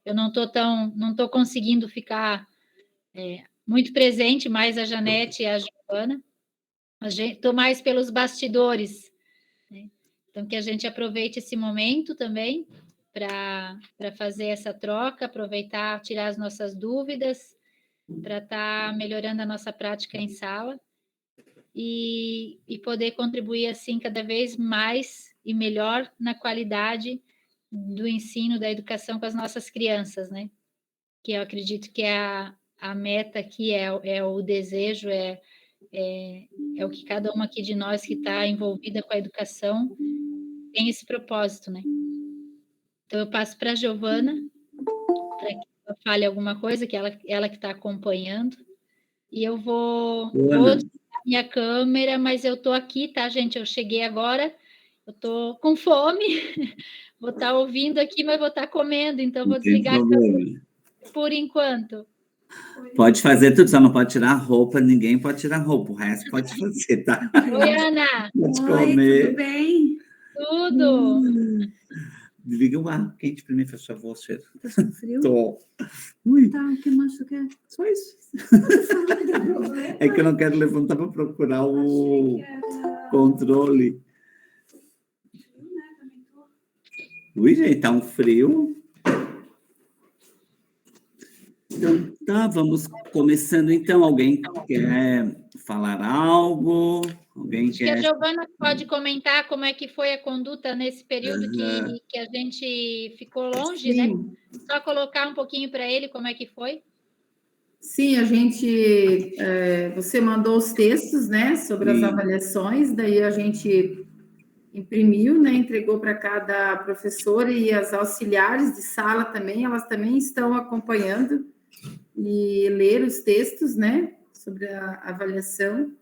eu não estou conseguindo ficar muito presente, mais a Janete e a Giovana. Estou mais pelos bastidores, né? Então, que a gente aproveite esse momento também para fazer essa troca, aproveitar, tirar as nossas dúvidas, para estar melhorando a nossa prática em sala e poder contribuir assim cada vez mais e melhor na qualidade do ensino, da educação com as nossas crianças, né? Que eu acredito que é a meta aqui, é o desejo, é o que cada uma aqui de nós que está envolvida com a educação tem esse propósito, né? Então, eu passo para a Giovana, para que ela fale alguma coisa, que ela que está acompanhando, e eu vou desligar minha câmera, mas eu estou aqui, tá, gente? Eu cheguei agora, eu estou com fome, vou estar ouvindo aqui, mas vou estar comendo, então vou desligar a câmera por enquanto. Pode fazer tudo, só não pode tirar roupa, ninguém pode tirar roupa, o resto pode fazer, tá? Oi, Ana! Pode comer. Tudo bem? Tudo! Liga o ar quente para mim, por favor, cheiro. Tá com frio? Tô. Ui. Tá, o que mais tu quer? Só isso. É que eu não quero levantar para procurar o controle. Ui, gente, tá um frio. Então, tá, vamos começando então. Alguém quer falar algo? Alguém quer... Acho que a Giovana pode comentar como é que foi a conduta nesse período que a gente ficou longe, né? Só colocar um pouquinho para ele como é que foi. Sim, a gente... você mandou os textos, né, sobre as avaliações, daí a gente imprimiu, né, entregou para cada professora e as auxiliares de sala também, elas também estão acompanhando e ler os textos, né, sobre a avaliação.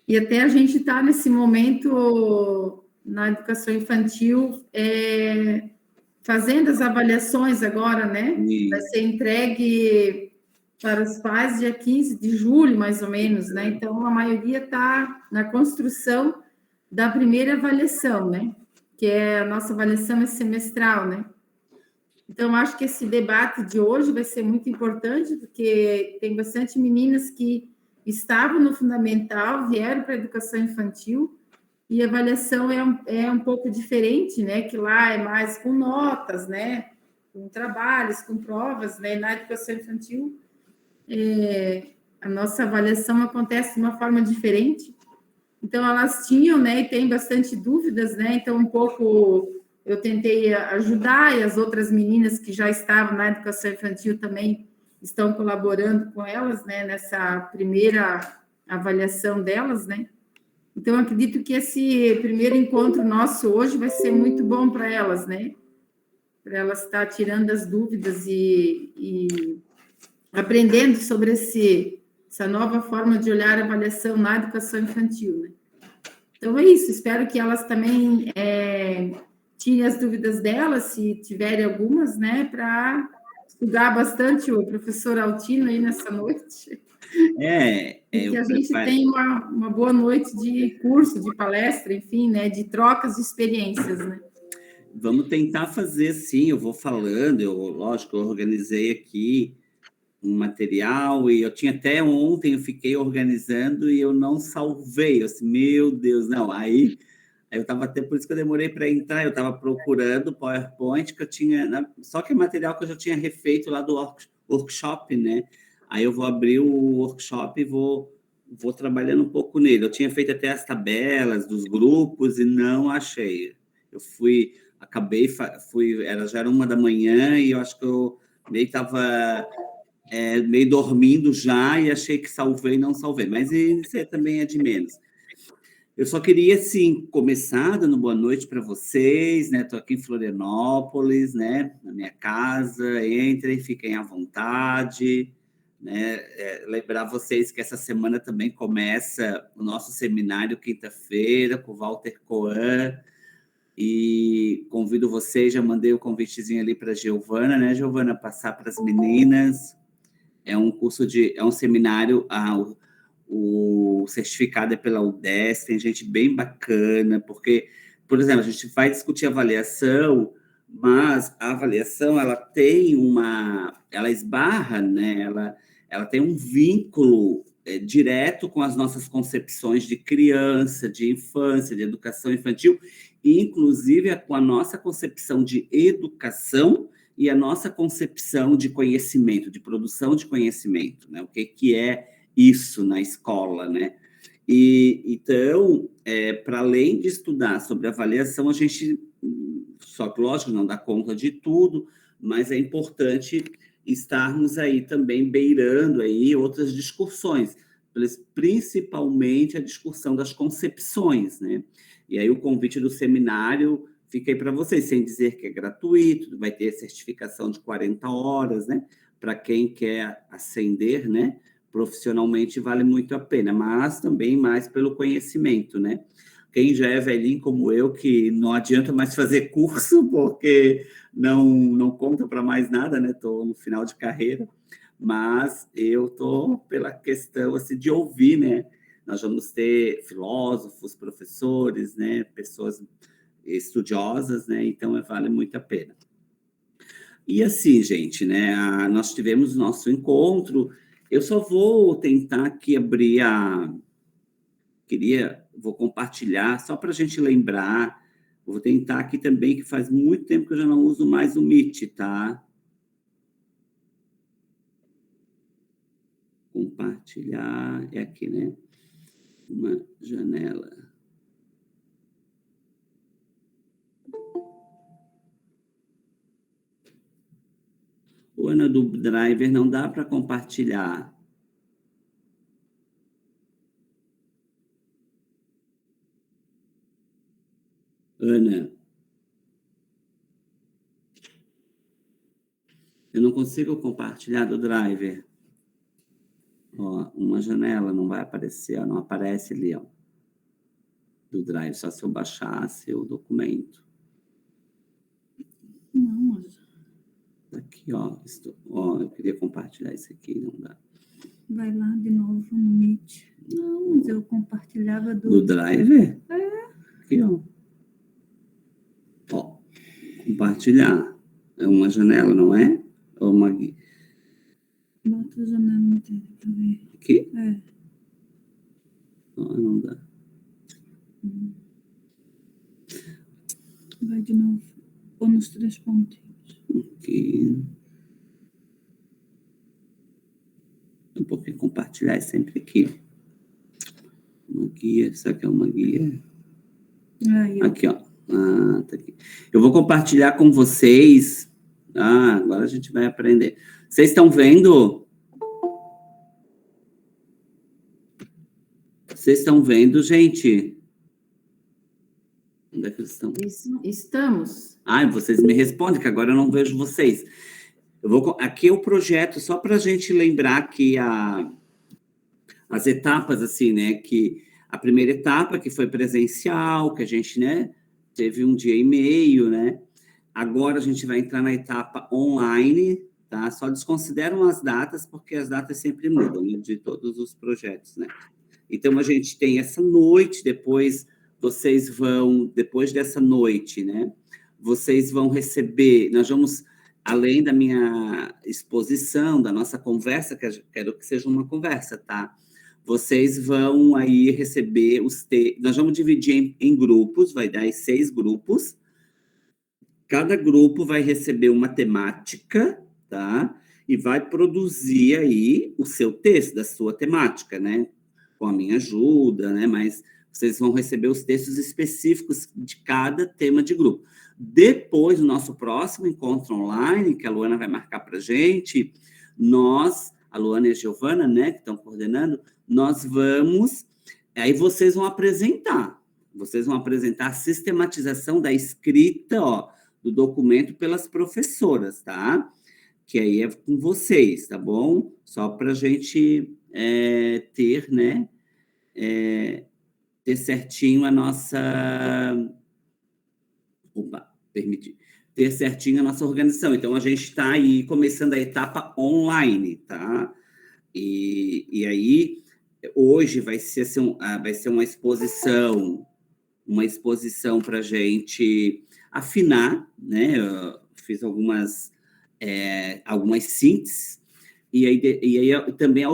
E até a gente está nesse momento na educação infantil fazendo as avaliações agora, né? Vai ser entregue para os pais dia 15 de julho, mais ou menos, né? Então, a maioria está na construção da primeira avaliação, né? Que é a nossa avaliação semestral, né? Então, acho que esse debate de hoje vai ser muito importante, porque tem bastante meninas que estavam no fundamental, vieram para a educação infantil, e a avaliação é um pouco diferente, né? Que lá é mais com notas, né? Com trabalhos, com provas, né? Na educação infantil, a nossa avaliação acontece de uma forma diferente. Então, elas tinham, né? E tem bastante dúvidas, né? Então, um pouco eu tentei ajudar, e as outras meninas que já estavam na educação infantil também estão colaborando com elas, né, nessa primeira avaliação delas, né? Então, acredito que esse primeiro encontro nosso hoje vai ser muito bom para elas, né? Para elas estar tirando as dúvidas e aprendendo sobre essa nova forma de olhar a avaliação na educação infantil, né? Então, é isso. Espero que elas também tirem as dúvidas delas, se tiverem algumas, né? Para estudar bastante o professor Altino aí nessa noite. E que a gente tenha uma boa noite de curso, de palestra, enfim, né? De trocas de experiências, né? Vamos tentar fazer, sim. Eu vou falando, lógico, eu organizei aqui um material, e eu tinha até ontem, eu fiquei organizando e eu não salvei. Eu assim, meu Deus, não. Aí eu estava até, por isso que eu demorei para entrar, eu estava procurando o PowerPoint que eu tinha, só que é material que eu já tinha refeito lá do workshop, né? Aí eu vou abrir o workshop e vou trabalhando um pouco nele. Eu tinha feito até as tabelas dos grupos e não achei. Eu já era 1h e eu acho que eu meio estava meio dormindo já e achei que salvei, não salvei. Mas isso também é de menos. Eu só queria, assim, começar dando boa noite para vocês, né? Estou aqui em Florianópolis, né? Na minha casa, entrem, fiquem à vontade, né? Lembrar vocês que essa semana também começa o nosso seminário, quinta-feira, com o Walter Coan, e convido vocês, já mandei o convitezinho ali para a Giovana, né, Giovana, passar para as meninas. É um seminário, o certificado é pela UDESC, tem gente bem bacana, porque, por exemplo, a gente vai discutir avaliação, mas a avaliação, ela esbarra, né? Ela tem um vínculo direto com as nossas concepções de criança, de infância, de educação infantil, e inclusive com a nossa concepção de educação e a nossa concepção de conhecimento, de produção de conhecimento, né? O que é isso na escola, né? E então, para além de estudar sobre avaliação, a gente, só que lógico, não dá conta de tudo, mas é importante estarmos aí também beirando aí outras discussões, principalmente a discussão das concepções, né? E aí o convite do seminário fica aí para vocês, sem dizer que é gratuito, vai ter certificação de 40 horas, né? Para quem quer ascender, né? Profissionalmente vale muito a pena, mas também mais pelo conhecimento, né? Quem já é velhinho como eu, que não adianta mais fazer curso, porque não conta para mais nada, né? Estou no final de carreira, mas eu estou pela questão assim, de ouvir, né? Nós vamos ter filósofos, professores, né? Pessoas estudiosas, né? Então vale muito a pena. E assim, gente, né? Nós tivemos nosso encontro. Eu só vou tentar aqui abrir vou compartilhar, só para a gente lembrar. Vou tentar aqui também, que faz muito tempo que eu já não uso mais o Meet, tá? Compartilhar, é aqui, né? Uma janela. O Ana do Driver não dá para compartilhar. Ana, eu não consigo compartilhar do Driver. Ó, uma janela não vai aparecer, ó, não aparece ali, ó, do Drive, só se eu baixasse o documento. Não, Aqui, ó, eu queria compartilhar isso aqui, não dá. vai lá de novo no Meet. Não, mas eu compartilhava do Driver? É. Aqui, ó. Ó, compartilhar. É uma janela, não é? Ou uma... Bota a janela inteira pra ver. Aqui? É. Ó, não dá. Vai de novo. Ou nos 3 pontinhos. Aqui. Um pouquinho compartilhar é sempre aqui. Uma guia, isso aqui é uma guia. Aí, ó. Aqui, ó. Tá aqui. Eu vou compartilhar com vocês. Agora a gente vai aprender. Vocês estão vendo? Vocês estão vendo, gente? Onde é que eles estão? Estamos. Vocês me respondem, que agora eu não vejo vocês. Aqui é o projeto, só para a gente lembrar que as etapas, assim, né? Que a primeira etapa, que foi presencial, que a gente, né? Teve 1 dia e meio, né? Agora a gente vai entrar na etapa online, tá? Só desconsideram as datas, porque as datas sempre mudam, né, de todos os projetos, né? Então, a gente tem essa noite, depois dessa noite, né? Vocês vão receber, nós vamos, além da minha exposição, da nossa conversa, que eu quero que seja uma conversa, tá? Vocês vão aí receber nós vamos dividir em grupos, vai dar 6 grupos. Cada grupo vai receber uma temática, tá? E vai produzir aí o seu texto, da sua temática, né? Com a minha ajuda, né? Mas vocês vão receber os textos específicos de cada tema de grupo. Depois, no nosso próximo encontro online, que a Luana vai marcar para a gente, a Luana e a Giovana, né, que estão coordenando, nós vamos... Aí vocês vão apresentar a sistematização da escrita, ó, do documento pelas professoras, tá? Que aí é com vocês, tá bom? Só para a gente ter, né? Ter certinho a nossa... ter certinho a nossa organização. Então, a gente está aí começando a etapa online, tá? E aí, hoje vai ser uma exposição para a gente afinar, né? Eu fiz algumas sínteses, e aí também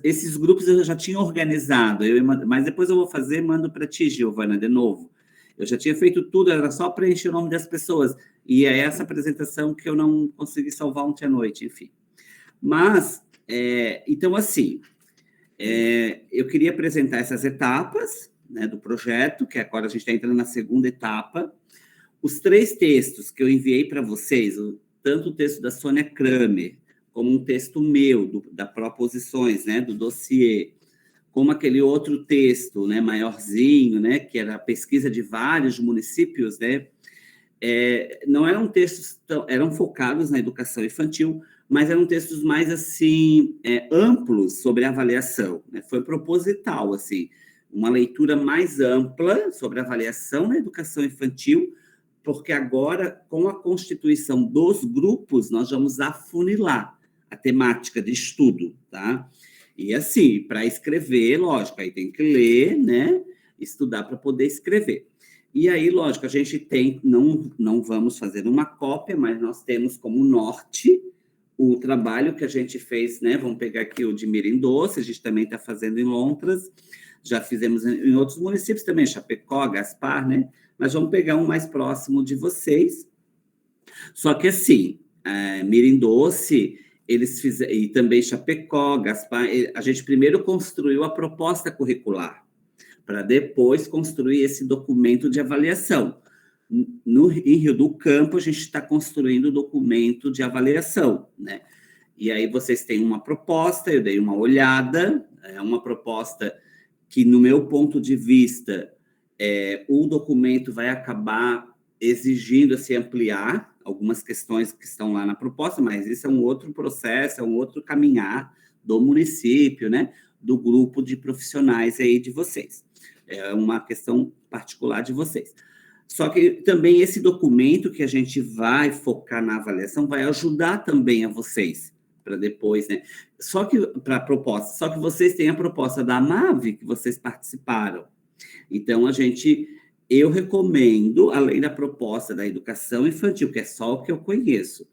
esses grupos eu já tinha organizado, mas depois eu vou fazer, mando para ti, Giovana, de novo. Eu já tinha feito tudo, era só preencher o nome das pessoas, e é essa apresentação que eu não consegui salvar ontem à noite, enfim. Mas, então, assim, eu queria apresentar essas etapas, né, do projeto, que agora a gente está entrando na segunda etapa. Os 3 textos que eu enviei para vocês, tanto o texto da Sônia Kramer, como um texto meu, da Proposições, né, do dossiê, como aquele outro texto, né, maiorzinho, né, que era a pesquisa de vários municípios, né, não eram textos, eram focados na educação infantil, mas eram textos mais, assim, amplos sobre a avaliação, né? Foi proposital, assim, uma leitura mais ampla sobre a avaliação na educação infantil, porque agora, com a constituição dos grupos, nós vamos afunilar a temática de estudo, tá? E, assim, para escrever, lógico, aí tem que ler, né? Estudar para poder escrever. E aí, lógico, a gente tem, não vamos fazer uma cópia, mas nós temos como norte o trabalho que a gente fez, né? Vamos pegar aqui o de Mirim Doce, a gente também está fazendo em Lontras, já fizemos em outros municípios também, Chapecó, Gaspar, né? Mas vamos pegar um mais próximo de vocês. Só que, assim, Mirim Doce, eles fizeram, e também Chapecó, Gaspar, a gente primeiro construiu a proposta curricular, para depois construir esse documento de avaliação. Em Rio do Campo, a gente está construindo o documento de avaliação, né? E aí vocês têm uma proposta, eu dei uma olhada, é uma proposta que, no meu ponto de vista, o documento vai acabar exigindo se ampliar algumas questões que estão lá na proposta, mas isso é um outro processo, é um outro caminhar do município, né? Do grupo de profissionais aí de vocês. É uma questão particular de vocês. Só que também esse documento que a gente vai focar na avaliação vai ajudar também a vocês, para depois, né? Só que para a proposta, só que vocês têm a proposta da MAVE, que vocês participaram. Então, eu recomendo, além da proposta da educação infantil, que é só o que eu conheço,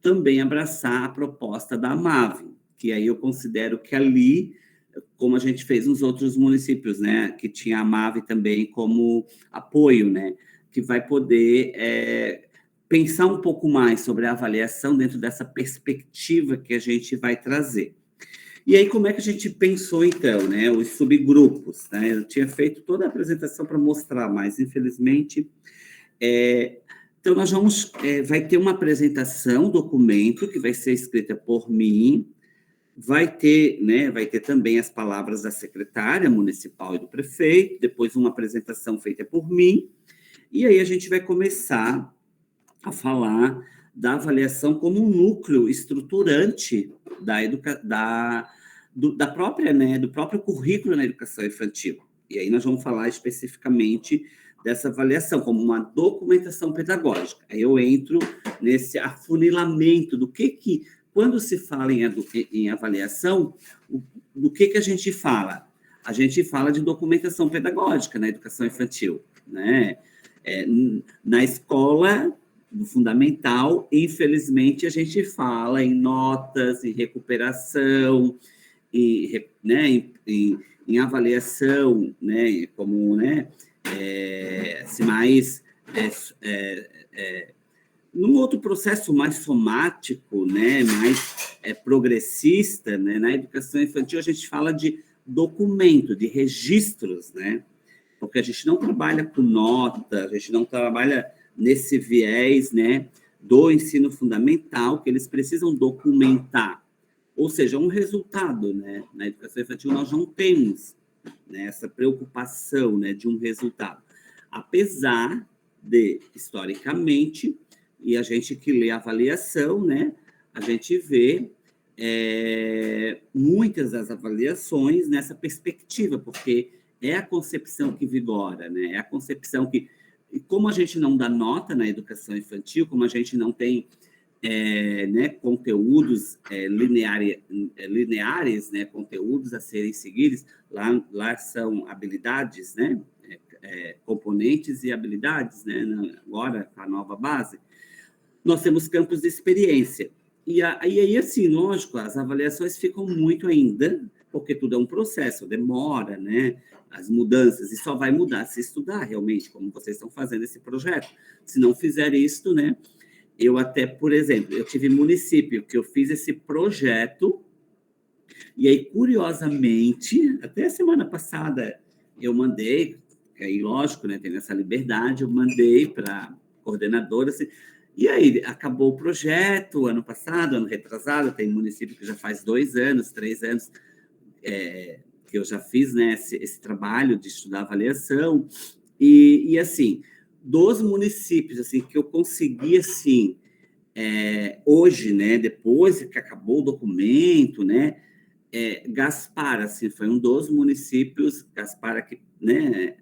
também abraçar a proposta da MAVE, que aí eu considero que ali, como a gente fez nos outros municípios, né, que tinha a MAVE também como apoio, né, que vai poder pensar um pouco mais sobre a avaliação dentro dessa perspectiva que a gente vai trazer. E aí, como é que a gente pensou, então, né, os subgrupos, né? Eu tinha feito toda a apresentação para mostrar, mas, infelizmente... Então, nós vai ter uma apresentação, documento, que vai ser escrita por mim, vai ter também as palavras da secretária municipal e do prefeito, depois uma apresentação feita por mim, e aí a gente vai começar a falar da avaliação como um núcleo estruturante do próprio currículo na educação infantil. E aí nós vamos falar especificamente dessa avaliação como uma documentação pedagógica. Aí eu entro nesse afunilamento do que quando se fala em avaliação, do que a gente fala? A gente fala de documentação pedagógica na educação infantil, né? Na escola, no fundamental, infelizmente, a gente fala em notas, em recuperação, em avaliação, né? Como, né? Num outro processo mais somático, né, mais progressista, né, na educação infantil a gente fala de documento, de registros, né, porque a gente não trabalha com nota, a gente não trabalha nesse viés, né, do ensino fundamental, que eles precisam documentar, ou seja, um resultado, né, na educação infantil nós não temos, né, essa preocupação, né, de um resultado, apesar de, historicamente, e a gente que lê a avaliação, né, a gente vê muitas das avaliações nessa perspectiva, porque é a concepção que vigora, né, é a concepção que... E como a gente não dá nota na educação infantil, como a gente não tem né, conteúdos lineares, né, conteúdos a serem seguidos, lá são habilidades, né, componentes e habilidades, né? Agora, com a nova base, nós temos campos de experiência. E aí, assim, lógico, as avaliações ficam muito ainda, porque tudo é um processo, demora, né? As mudanças, e só vai mudar se estudar realmente, como vocês estão fazendo esse projeto. Se não fizer isso, né? Eu até, por exemplo, eu tive município que eu fiz esse projeto, e aí, curiosamente, até a semana passada, eu mandei, aí, lógico, né? Tem essa liberdade, eu mandei para a coordenadora, assim, e aí, acabou o projeto, ano passado, ano retrasado, tem município que já faz 2 anos, 3 anos, que eu já fiz, né, esse trabalho de estudar avaliação, e assim, dos municípios, assim, que eu consegui, assim, hoje, né, depois que acabou o documento, né, Gaspar, assim, foi um dos municípios, Gaspar aqui, né,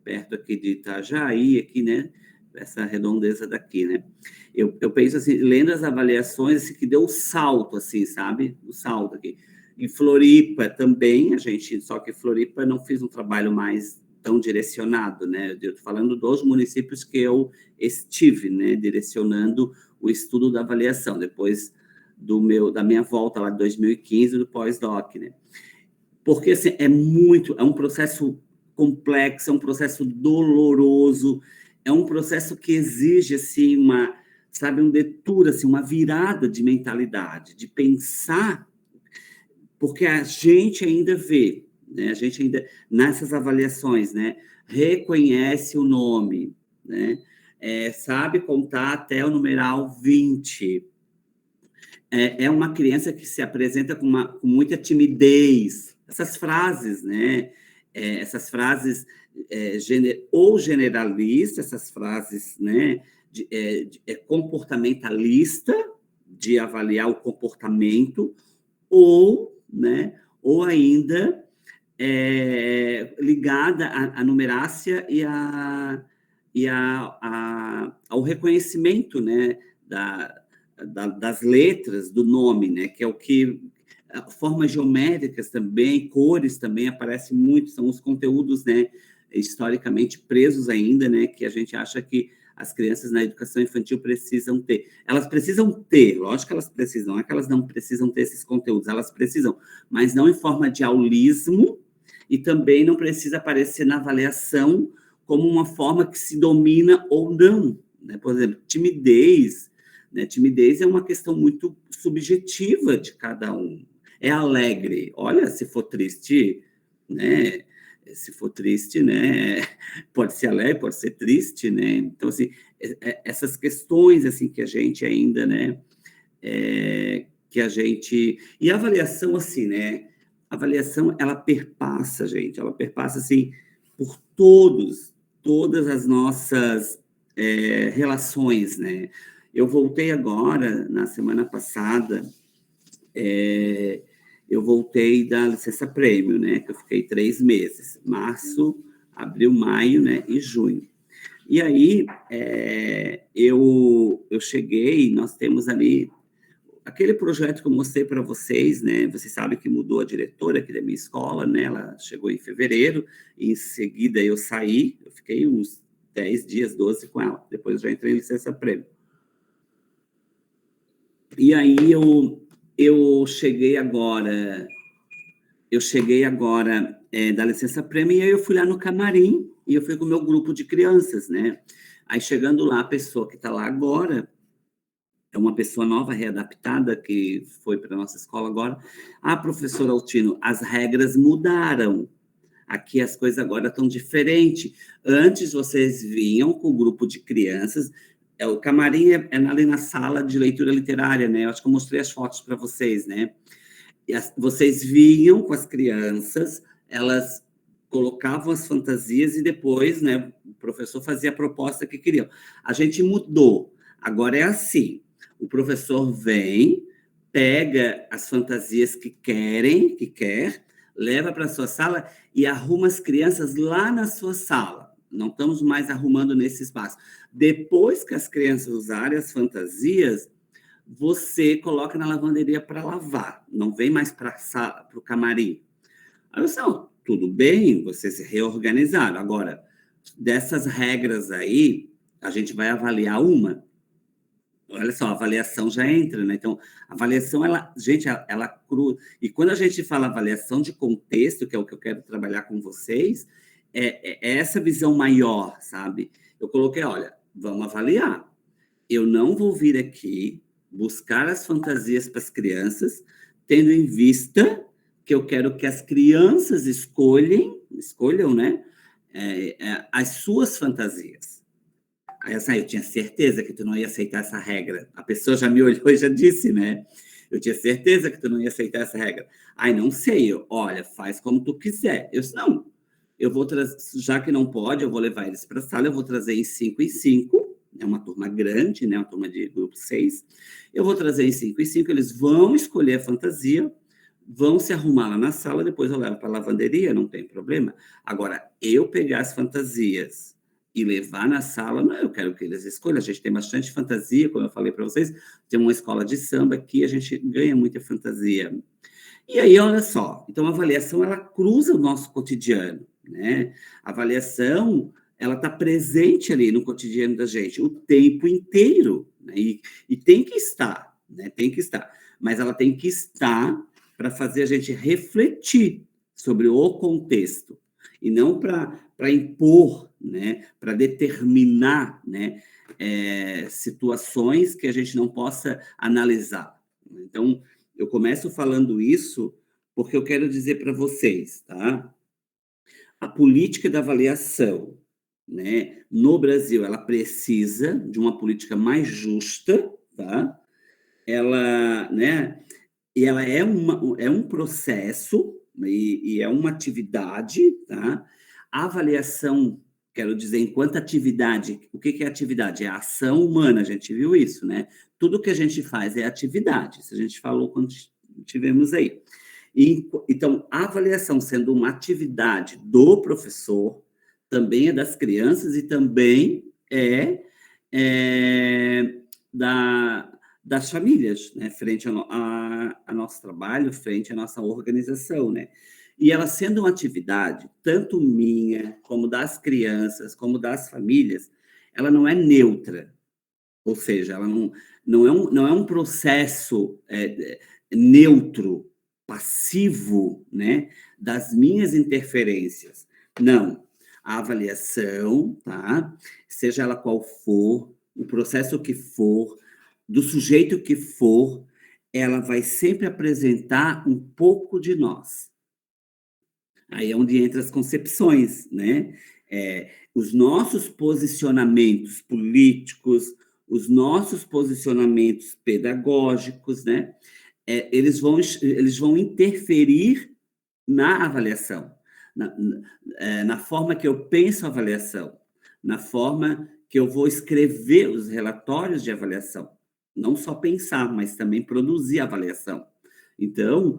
perto aqui de Itajaí, aqui, né, essa redondeza daqui, né? Eu penso assim, lendo as avaliações, assim, que deu o salto, assim, sabe? O salto aqui. Em Floripa também, só que Floripa não fiz um trabalho mais tão direcionado, né? Eu estou falando dos municípios que eu estive, né, direcionando o estudo da avaliação, depois da minha volta lá de 2015, do pós-doc, né? Porque, assim, é um processo complexo, é um processo doloroso, é um processo que exige, assim, uma detour, assim, uma virada de mentalidade, de pensar, porque a gente ainda vê, né? A gente ainda, nessas avaliações, né, reconhece o nome, né? Sabe contar até o numeral 20. É uma criança que se apresenta com muita timidez. Essas frases, né? Essas frases ou generalistas, essas frases, né, comportamentalista, de avaliar o comportamento, ou, né, ou ainda ligada à numerácia e ao reconhecimento, né, das letras do nome, né, que é o que formas geométricas também, cores também aparecem muito, são os conteúdos, né, historicamente presos ainda, né, que a gente acha que as crianças na educação infantil precisam ter. Elas precisam ter, lógico que elas precisam, não é que elas não precisam ter esses conteúdos, elas precisam, mas não em forma de aulismo, e também não precisa aparecer na avaliação como uma forma que se domina ou não, né? Por exemplo, timidez, né? Timidez é uma questão muito subjetiva de cada um. É alegre, olha, se for triste, né? Se for triste, né? Pode ser alegre, pode ser triste, né? Então, assim, essas questões, assim, que a gente ainda, né? Que a gente... E a avaliação, assim, né? A avaliação, ela perpassa, gente, ela perpassa, assim, por todas as nossas relações, né? Eu voltei agora, na semana passada, eu voltei da licença-prêmio, né? Que eu fiquei 3 meses, março, abril, maio, né? E junho. E aí, eu cheguei, nós temos ali aquele projeto que eu mostrei para vocês, né? Vocês sabem que mudou a diretora aqui da minha escola, né? Ela chegou em fevereiro, e em seguida eu saí, eu fiquei uns 10 dias, 12 com ela, depois eu já entrei em licença-prêmio. E aí eu cheguei agora da licença-prêmio, e aí eu fui lá no camarim, e eu fui com o meu grupo de crianças, né? Aí, chegando lá, a pessoa que está lá agora é uma pessoa nova, readaptada, que foi para a nossa escola agora. Professor Altino, as regras mudaram. Aqui as coisas agora estão diferentes. Antes, vocês vinham com o grupo de crianças. O camarim é ali na sala de leitura literária, né? Eu acho que eu mostrei as fotos para vocês, né? Vocês vinham com as crianças, elas colocavam as fantasias e depois, né, o professor fazia a proposta que queriam. A gente mudou. Agora é assim, o professor vem, pega as fantasias que quer, leva para a sua sala e arruma as crianças lá na sua sala. Não estamos mais arrumando nesse espaço. Depois que as crianças usarem as fantasias, você coloca na lavanderia para lavar. Não vem mais para o camarim. Aí eu disse, tudo bem, vocês se reorganizaram. Agora, dessas regras aí, a gente vai avaliar uma. Olha só, a avaliação já entra, né? Então, a avaliação, ela cruza. E quando a gente fala avaliação de contexto, que é o que eu quero trabalhar com vocês, é essa visão maior, sabe? Eu coloquei, olha, vamos avaliar. Eu não vou vir aqui buscar as fantasias para as crianças, tendo em vista que eu quero que as crianças escolham, né? As suas fantasias. Aí eu tinha certeza que tu não ia aceitar essa regra. A pessoa já me olhou e já disse, né? Eu tinha certeza que tu não ia aceitar essa regra. Aí não sei, olha, faz como tu quiser. Eu disse, não, eu vou trazer, já que não pode, eu vou levar eles para a sala, eu vou trazer em 5 em 5, é uma turma grande, né? Uma turma de grupo 6. Eu vou trazer em 5 em 5, eles vão escolher a fantasia, vão se arrumar lá na sala, depois eu levo para a lavanderia, não tem problema. Agora, eu pegar as fantasias e levar na sala, não, eu quero que eles escolham. A gente tem bastante fantasia, como eu falei para vocês, tem uma escola de samba aqui, a gente ganha muita fantasia. E aí, olha só, então a avaliação, ela cruza o nosso cotidiano, né? A avaliação, ela está presente ali no cotidiano da gente o tempo inteiro, né? E tem que estar, né? Tem que estar. Mas ela tem que estar para fazer a gente refletir sobre o contexto, e não para impor, né, para determinar, né, situações que a gente não possa analisar. Então, eu começo falando isso porque eu quero dizer para vocês, tá? A política da avaliação, né, no Brasil, ela precisa de uma política mais justa, tá? Ela, né, e ela é um processo e é uma atividade, tá? A avaliação, quero dizer, enquanto atividade, o que é atividade? É a ação humana, a gente viu isso, né? Tudo que a gente faz é atividade, isso a gente falou quando tivemos aí. Então, a avaliação sendo uma atividade do professor, também é das crianças e também das famílias, né, frente a nosso trabalho, frente à nossa organização, né? E ela sendo uma atividade, tanto minha, como das crianças, como das famílias, ela não é neutra, ou seja, ela não é um processo neutro, passivo, né, das minhas interferências. Não, a avaliação, tá? Seja ela qual for, o processo que for, do sujeito que for, ela vai sempre apresentar um pouco de nós. Aí é onde entram as concepções, né? Os nossos posicionamentos políticos, os nossos posicionamentos pedagógicos, né? Eles vão interferir na avaliação, na forma que eu penso a avaliação, na forma que eu vou escrever os relatórios de avaliação. Não só pensar, mas também produzir avaliação. Então,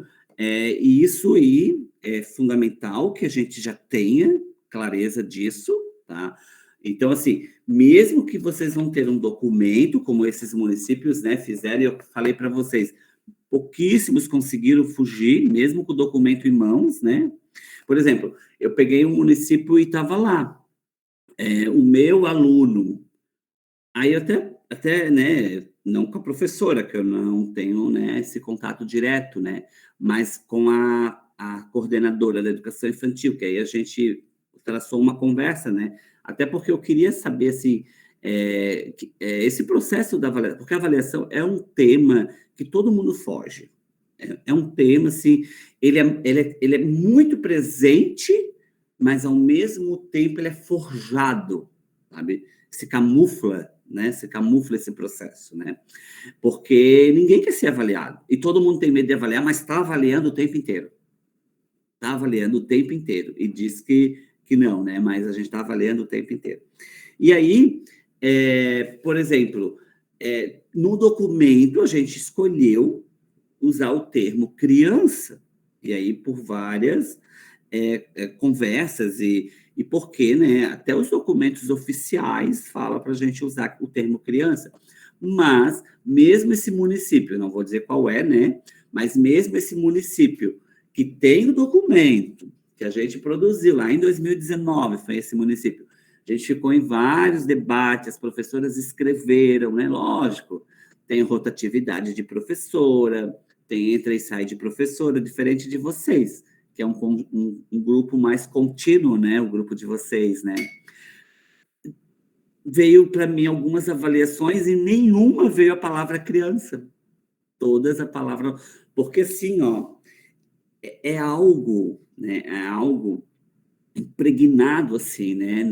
isso aí é fundamental que a gente já tenha clareza disso, tá? Então, assim, mesmo que vocês vão ter um documento, como esses municípios, né, fizeram, eu falei para vocês, pouquíssimos conseguiram fugir, mesmo com o documento em mãos, né? Por exemplo, eu peguei um município e estava lá, o meu aluno, aí eu até, né, não com a professora, que eu não tenho, né, esse contato direto, né, mas com a coordenadora da educação infantil, que aí a gente traçou uma conversa, né, até porque eu queria saber, assim, esse processo da avaliação, porque a avaliação é um tema que todo mundo foge, é um tema, assim, ele é muito presente, mas, ao mesmo tempo, ele é forjado, sabe, se camufla, né? Se camufla esse processo, né? Porque ninguém quer ser avaliado. E todo mundo tem medo de avaliar, mas está avaliando o tempo inteiro. Está avaliando o tempo inteiro. E diz que não, né? Mas a gente está avaliando o tempo inteiro. E aí, por exemplo, no documento, a gente escolheu usar o termo criança. E aí, por várias conversas e porque, né, até os documentos oficiais falam para a gente usar o termo criança, mas mesmo esse município, não vou dizer qual é, né, mas mesmo esse município que tem o documento, que a gente produziu lá em 2019, foi esse município. A gente ficou em vários debates, as professoras escreveram, né? Lógico, tem rotatividade de professora, tem entra e sai de professora, diferente de vocês, que é um grupo mais contínuo, né? O grupo de vocês, né? Veio para mim algumas avaliações e nenhuma veio a palavra criança. Todas a palavra... Porque, assim, ó, é algo, né? É algo impregnado, assim, né?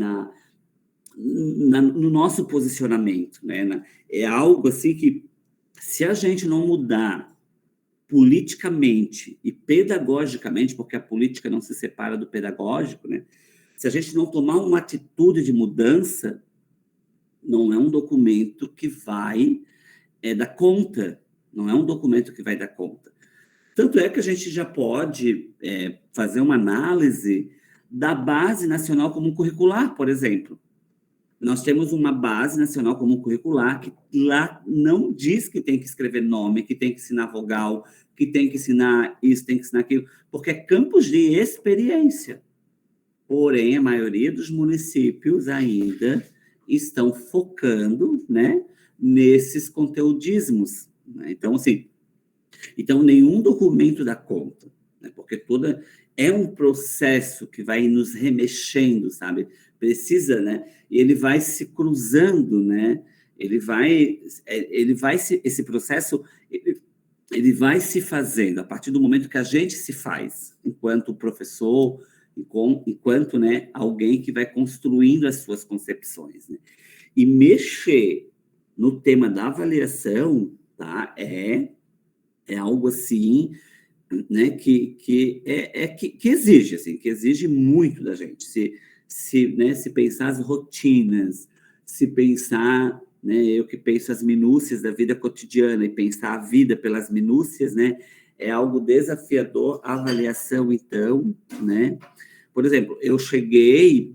No nosso posicionamento, né? É algo, assim, que se a gente não mudar politicamente e pedagogicamente, porque a política não se separa do pedagógico, né? Se a gente não tomar uma atitude de mudança, não é um documento que vai dar conta, não é um documento que vai dar conta. Tanto é que a gente já pode fazer uma análise da Base Nacional Comum Curricular, por exemplo. Nós temos uma Base Nacional Comum Curricular que lá não diz que tem que escrever nome, que tem que ensinar vogal, que tem que ensinar isso, tem que ensinar aquilo, porque é campos de experiência. Porém, a maioria dos municípios ainda estão focando, né, nesses conteudismos, né? Então, assim, nenhum documento dá conta, né? Porque é um processo que vai nos remexendo, sabe? Precisa, né? E ele vai se cruzando, né? Esse processo, ele vai se fazendo a partir do momento que a gente se faz, enquanto professor, enquanto, né, alguém que vai construindo as suas concepções, né? E mexer no tema da avaliação, tá? É algo assim, né, que exige, assim, que exige muito da gente. Se pensar as rotinas, se pensar, né, eu que penso as minúcias da vida cotidiana e pensar a vida pelas minúcias, né, é algo desafiador. A avaliação, então, né? Por exemplo, eu cheguei,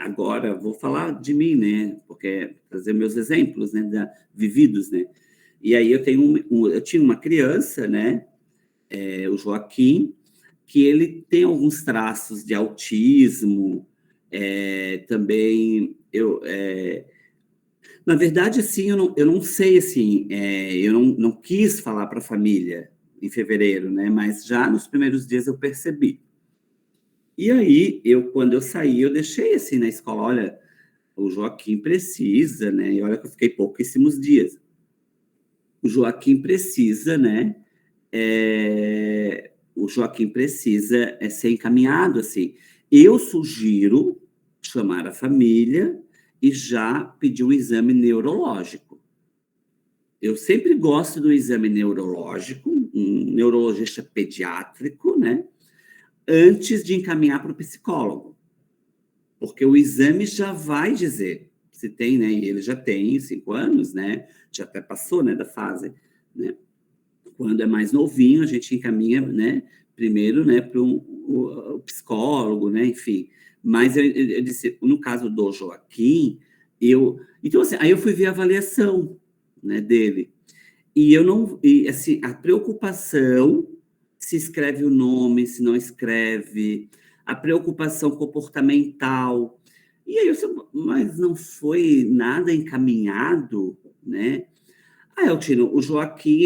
agora vou falar de mim, né, porque trazer meus exemplos, né, vividos, né? E aí eu tinha uma criança, né, o Joaquim, que ele tem alguns traços de autismo, também na verdade, assim, eu não sei, assim, eu não quis falar para a família em fevereiro, né, mas já nos primeiros dias eu percebi. E aí, quando eu saí, eu deixei assim na escola, olha, o Joaquim precisa, né, e olha que eu fiquei pouquíssimos dias. O Joaquim precisa, né, o Joaquim precisa ser encaminhado, assim. Eu sugiro chamar a família e já pedir um exame neurológico. Eu sempre gosto do exame neurológico, um neurologista pediátrico, né, antes de encaminhar para o psicólogo. Porque o exame já vai dizer se tem, né, e ele já tem 5 anos, né, já até passou, né, da fase, né. Quando é mais novinho, a gente encaminha, né, primeiro, né, para o psicólogo, né, enfim. Mas eu disse, no caso do Joaquim, então, assim, aí eu fui ver a avaliação, né, dele. E assim, a preocupação, se escreve o nome, se não escreve, a preocupação comportamental. E aí eu disse, mas não foi nada encaminhado, né? Eltino, o Joaquim,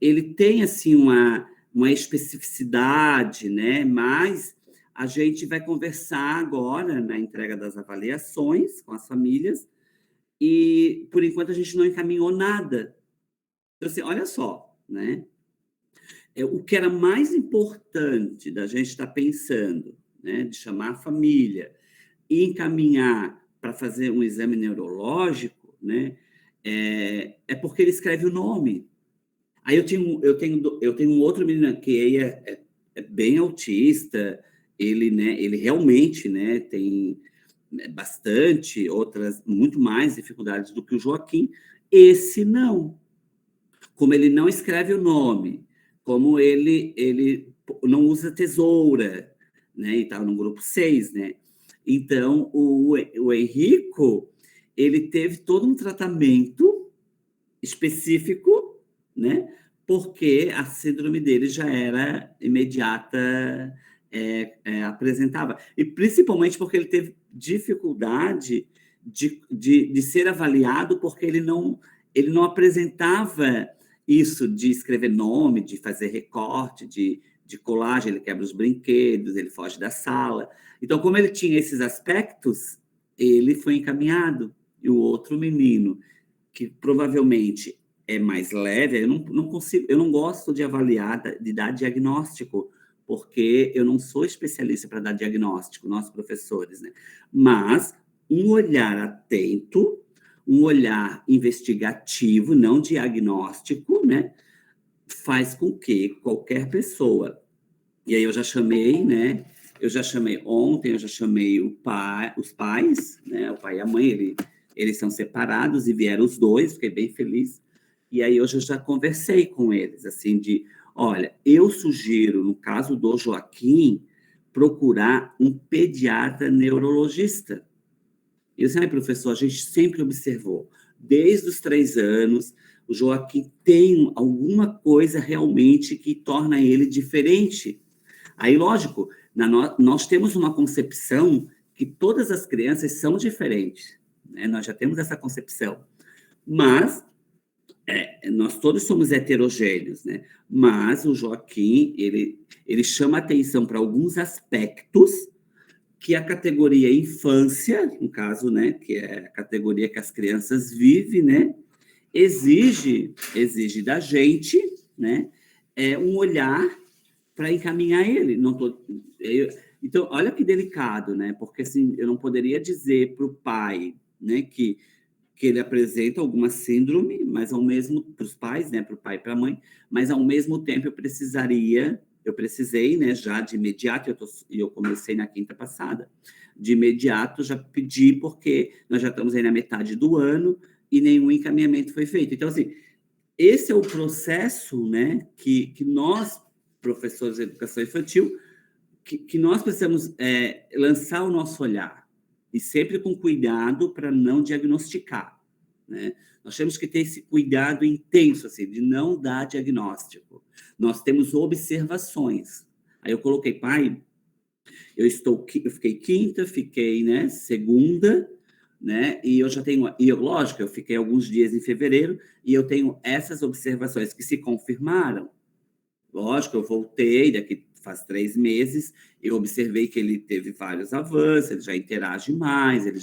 ele tem, assim, uma especificidade, né? Mas a gente vai conversar agora na entrega das avaliações com as famílias e, por enquanto, a gente não encaminhou nada. Então, assim, olha só, né? O que era mais importante da gente estar pensando, né? De chamar a família e encaminhar para fazer um exame neurológico, né? É porque ele escreve o nome. Aí eu tenho um outro menino que é bem autista, ele realmente, né, tem bastante muito mais dificuldades do que o Joaquim. Esse não. Como ele não escreve o nome, como ele não usa tesoura, né, e está no grupo 6, né? Então, o Henrico, ele teve todo um tratamento específico, né, porque a síndrome dele já era imediata, apresentava. E principalmente porque ele teve dificuldade de ser avaliado, porque ele não apresentava isso de escrever nome, de fazer recorte, de colagem, ele quebra os brinquedos, ele foge da sala. Então, como ele tinha esses aspectos, ele foi encaminhado. E o outro menino, que provavelmente é mais leve, eu não consigo, eu não gosto de avaliar, de dar diagnóstico, porque eu não sou especialista para dar diagnóstico, nós professores, né? Mas um olhar atento, um olhar investigativo, não diagnóstico, né? Faz com que qualquer pessoa, e aí eu já chamei, né? Ontem, eu já chamei os pais, né? O pai e a mãe, eles são separados e vieram os dois, fiquei bem feliz. E aí hoje eu já conversei com eles, assim, olha, eu sugiro, no caso do Joaquim, procurar um pediatra neurologista. E eu disse, professor, a gente sempre observou, desde os 3 anos, o Joaquim tem alguma coisa realmente que torna ele diferente. Aí, lógico, nós temos uma concepção que todas as crianças são diferentes, né? Nós já temos essa concepção. Mas nós todos somos heterogêneos, né? Mas o Joaquim, ele chama atenção para alguns aspectos que a categoria infância, no caso, né, que é a categoria que as crianças vivem, né, exige da gente, né, um olhar para encaminhar ele. Então, olha que delicado, né? Porque assim, eu não poderia dizer para o pai, né, que ele apresenta alguma síndrome, mas ao mesmo para os pais, né, para o pai e para a mãe, mas ao mesmo tempo eu precisei, né, já de imediato, eu comecei na quinta passada, de imediato já pedi, porque nós já estamos aí na metade do ano e nenhum encaminhamento foi feito. Então, assim, esse é o processo, né, que nós, professores de educação infantil, que nós precisamos lançar o nosso olhar, e sempre com cuidado para não diagnosticar, né? Nós temos que ter esse cuidado intenso, assim, de não dar diagnóstico. Nós temos observações. Aí eu coloquei, pai, eu fiquei quinta, fiquei, né, segunda, né, e eu já tenho, lógico, eu fiquei alguns dias em fevereiro, e eu tenho essas observações que se confirmaram. Lógico, eu voltei, daqui faz 3 meses, eu observei que ele teve vários avanços, ele já interage mais, ele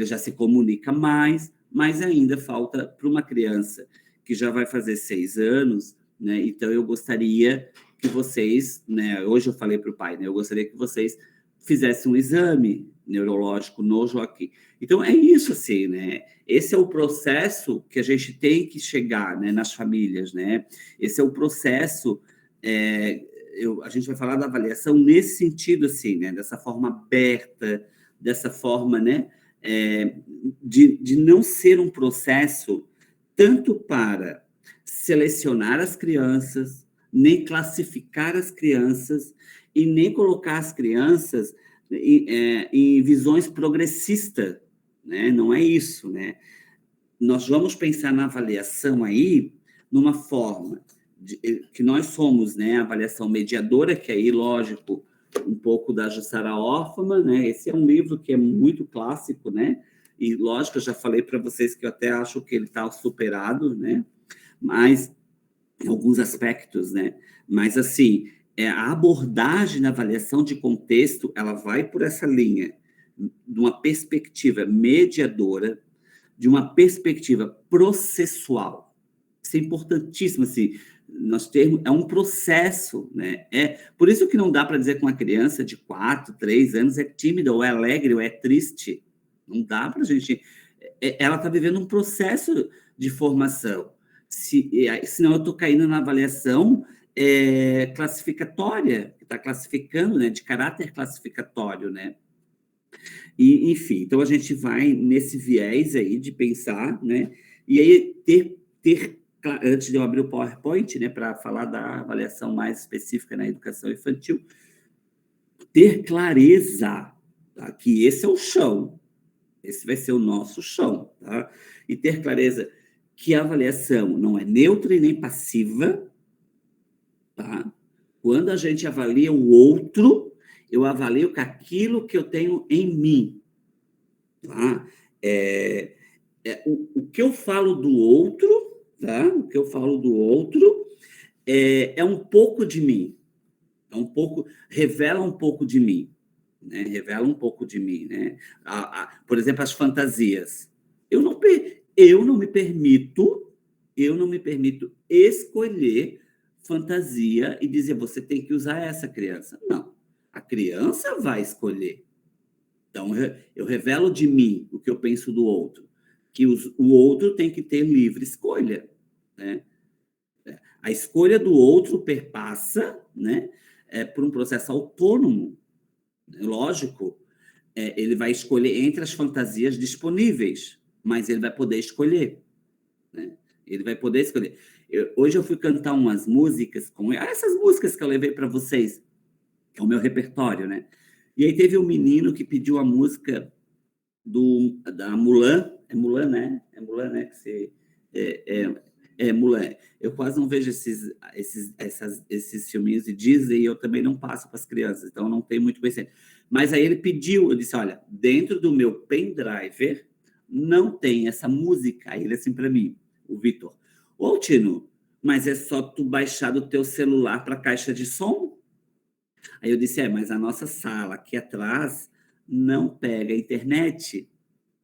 já se comunica mais, mas ainda falta para uma criança que já vai fazer 6 anos, né? Então, eu gostaria que vocês, né? Hoje eu falei para o pai, né? Eu gostaria que vocês fizessem um exame neurológico no Joaquim. Então, é isso, assim, né? Esse é o processo que a gente tem que chegar, né, nas famílias, né? Esse é o processo... a gente vai falar da avaliação nesse sentido, assim, né? Dessa forma aberta, dessa forma, né? De não ser um processo tanto para selecionar as crianças, nem classificar as crianças, e nem colocar as crianças em visões progressistas, né? Não é isso, né? Nós vamos pensar na avaliação aí numa forma que nós somos, né, a avaliação mediadora, que aí, lógico, um pouco da Jussara Hoffmann, né? Esse é um livro que é muito clássico, né? E, lógico, eu já falei para vocês que eu até acho que ele está superado, né? Mas, em alguns aspectos, né? Mas, assim, a abordagem na avaliação de contexto, ela vai por essa linha, de uma perspectiva mediadora, de uma perspectiva processual. Isso é importantíssimo, assim, é um processo, né? Por isso que não dá para dizer que uma criança de 4, 3 anos é tímida, ou é alegre, ou é triste. Não dá para a gente... Ela está vivendo um processo de formação. Senão eu estou caindo na avaliação classificatória, que está classificando, né? De caráter classificatório, né? E, enfim, então a gente vai nesse viés aí de pensar, né? E aí antes de eu abrir o PowerPoint, né, para falar da avaliação mais específica na educação infantil, ter clareza, tá? Que esse é o chão, esse vai ser o nosso chão, tá? E ter clareza que a avaliação não é neutra e nem passiva, tá? Quando a gente avalia o outro, eu avalio aquilo que eu tenho em mim, tá? O que eu falo do outro, tá? O que eu falo do outro é um pouco de mim, revela um pouco de mim, né? Revela um pouco de mim, né? Por exemplo, as fantasias. Eu não me permito escolher fantasia e dizer, você tem que usar essa, criança. Não, a criança vai escolher. Então, eu revelo de mim o que eu penso do outro, que o outro tem que ter livre escolha, né? A escolha do outro perpassa, né, por um processo autônomo. Lógico, ele vai escolher entre as fantasias disponíveis, mas ele vai poder escolher, né? Ele vai poder escolher. Hoje eu fui cantar umas músicas, essas músicas que eu levei para vocês, que é o meu repertório, né? E aí teve um menino que pediu a música da Mulan. É Mulan, né? É Mulan, né? Mulan. Eu quase não vejo esses filminhos de Disney e eu também não passo para as crianças, então não tenho muito conhecimento. Mas aí ele pediu, eu disse, olha, dentro do meu pendrive não tem essa música. Aí ele assim para mim, o Vitor, ô Tino, mas é só tu baixar do teu celular para a caixa de som? Aí eu disse, mas a nossa sala aqui atrás não pega a internet.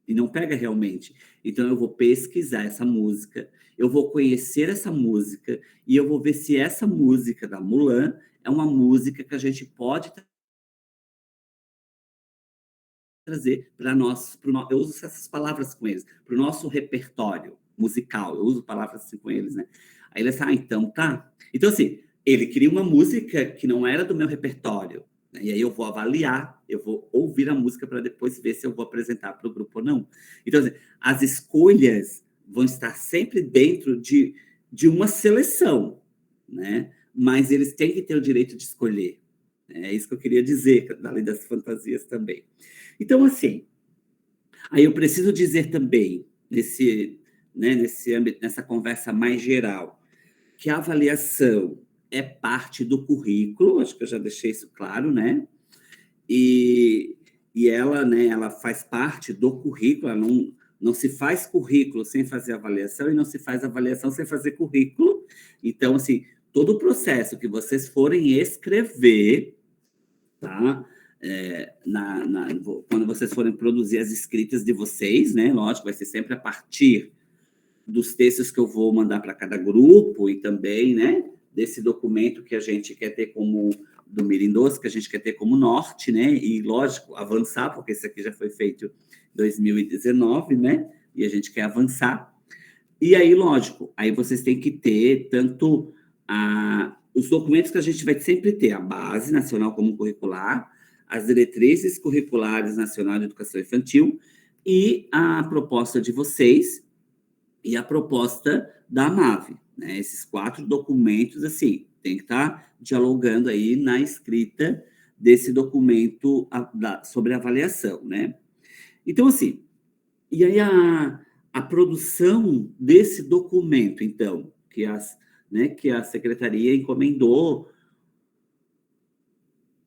E não pega realmente. Então, eu vou pesquisar essa música, eu vou conhecer essa música, e eu vou ver se essa música da Mulan é uma música que a gente pode trazer para nós. Eu uso essas palavras com eles, para o nosso repertório musical. Eu uso palavras assim com eles, né? Aí ele disse, então tá. Então, assim, ele queria uma música que não era do meu repertório. E aí eu vou avaliar, eu vou ouvir a música para depois ver se eu vou apresentar para o grupo ou não. Então, assim, as escolhas vão estar sempre dentro de uma seleção, né? Mas eles têm que ter o direito de escolher. É isso que eu queria dizer, além das fantasias também. Então, assim, aí eu preciso dizer também, nesse âmbito, nessa conversa mais geral, que a avaliação é parte do currículo, acho que eu já deixei isso claro, né? E ela, né, ela faz parte do currículo, ela não se faz currículo sem fazer avaliação e não se faz avaliação sem fazer currículo. Então, assim, todo o processo que vocês forem escrever, tá? Quando vocês forem produzir as escritas de vocês, né? Lógico, vai ser sempre a partir dos textos que eu vou mandar para cada grupo e também, né, desse documento que a gente quer ter como, do Mirim Doce, que a gente quer ter como norte, né, e, lógico, avançar, porque esse aqui já foi feito em 2019, né, e a gente quer avançar. E aí, lógico, aí vocês têm que ter tanto os documentos que a gente vai sempre ter, a Base Nacional Comum Curricular, as Diretrizes Curriculares Nacional de Educação Infantil e a proposta de vocês, e a proposta da AMAV, né? Esses 4 documentos, assim, tem que estar dialogando aí na escrita desse documento sobre avaliação, né? Então, assim, e aí a produção desse documento, então, que a Secretaria encomendou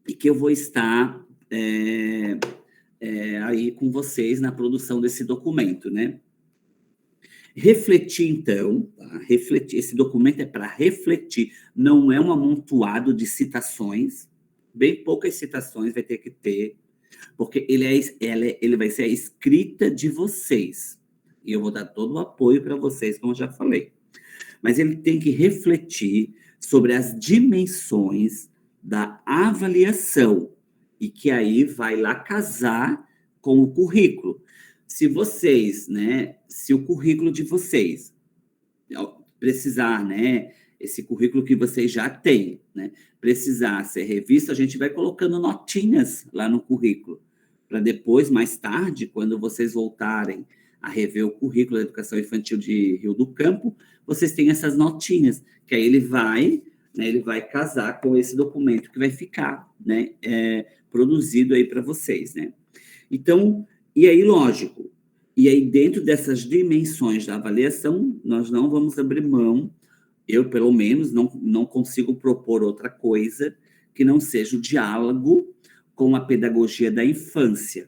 e que eu vou estar aí com vocês na produção desse documento, né? Refletir, então, tá? Refletir. Esse documento é para refletir, não é um amontoado de citações, bem poucas citações vai ter que ter, porque ele vai ser a escrita de vocês, e eu vou dar todo o apoio para vocês, como eu já falei. Mas ele tem que refletir sobre as dimensões da avaliação, e que aí vai lá casar com o currículo. Se vocês, né, se o currículo de vocês precisar, né, esse currículo que vocês já têm, né, precisar ser revisto, a gente vai colocando notinhas lá no currículo, para depois, mais tarde, quando vocês voltarem a rever o currículo da Educação Infantil de Rio do Campo, vocês têm essas notinhas, que aí ele vai casar com esse documento que vai ficar, né, produzido aí para vocês, né. Então, e aí, lógico, E aí, dentro dessas dimensões da avaliação, nós não vamos abrir mão, eu, pelo menos, não consigo propor outra coisa que não seja o diálogo com a pedagogia da infância,